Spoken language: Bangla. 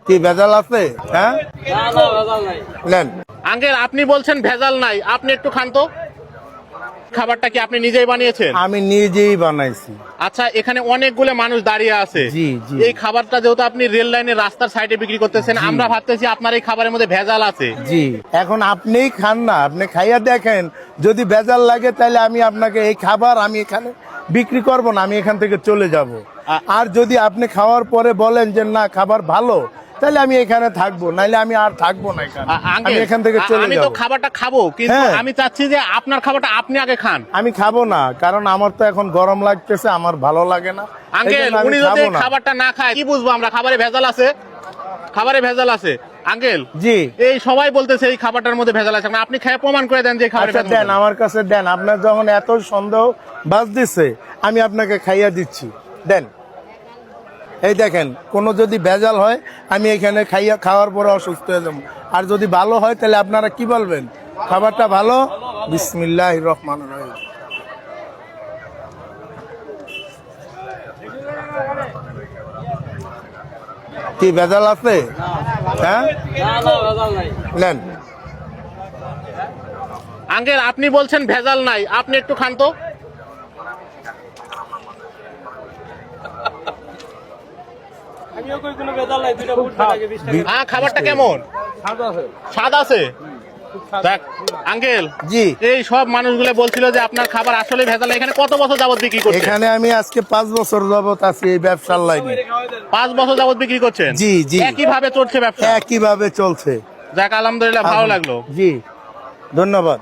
কি ভেজাল আছে? হ্যাঁ, নেন। আঙ্কেল আপনি বলছেন ভেজাল নাই, আপনি একটু খান তো। খাবারটা কি আপনি নিজেই বানিয়েছেন? আমি নিজেই বানাইছি। আচ্ছা, এখানে অনেকগুলো মানুষ দাঁড়িয়ে আছে। জি, জি। এই খাবারটা যেহেতু আপনি রেল লাইনের রাস্তার সাইডে বিক্রি করতেছেন, জি। আমরা ভাবতেছি আপনার এই খাবারের মধ্যে ভেজাল আছে। জি, এখন আপনিই খান না, আপনি খাইয়া দেখেন, যদি ভেজাল লাগে তাহলে আমি আপনাকে এই খাবার আমি এখানে বিক্রি করব না, আমি এখান থেকে চলে যাব। আর যদি আপনি খাওয়ার পরে বলেন যে না খাবার ভালো, তাহলে আমি এখানে থাকবো, নাইলে আমি আর থাকবো না এখানে, আমি এখান থেকে চলে আমি যাব। তো খাবারটা খাবো, কিন্তু হ্যাঁ। আমি চাচ্ছি যে আপনার খাবারটা আপনি আগে খান। আমি খাবো না, কারণ আমার তো এখন গরম লাগতেছে, আমার ভালো লাগে না। আঙ্কেল এই জন্য আমি উনি যদি খাবো না। খাবারটা না খায় কি বুঝবো আমরা খাবারে ভেজাল আছে? খাবারে ভেজাল আছে আঙ্কেল। জি। এই সবাই বলতেছে এই খাবারটার মধ্যে ভেজাল আছে, আপনি খেয়ে প্রমাণ করে দেন যে এই খাবারে আচ্ছা ভেজাল দেন, আছে। আমার কাছে দেন, আপনার যখন এত সন্দেহ বাজতেছে আমি আপনাকে খাইয়া দিচ্ছি, দেন। এই দেখেন, কোনো যদি ভেজাল হয় আমি এখানে খাওয়ার পরে অসুস্থ হয়ে যাবো। আর যদি ভালো হয় তাহলে আপনারা কি বলবেন? খাবারটা ভালো। বিসমিল্লাহির রহমানির রহিম। কি ভেজাল আছে? হ্যাঁ, নেন। আঙ্কেল আপনি বলছেন ভেজাল নাই, আপনি একটু খান তো। হ্যাঁ, খাবারটা কেমন? স্বাদ আছে। দেখ আঙ্কেল, জি। এই সব মানুষগুলো বলছিল যে আপনার খাবার আসলে ভেজাল। এখানে কত বছর যাবত বিক্রি করছেন? এখানে আমি আজকে 5 বছর যাবত আছি এই ব্যবসার লাইনে। 5 বছর যাবত বিক্রি করছেন? জি, জি। একইভাবে চলছে ব্যবসা? একইভাবে চলছে। যাক আলহামদুলিল্লাহ, ভালো লাগলো। জি, ধন্যবাদ।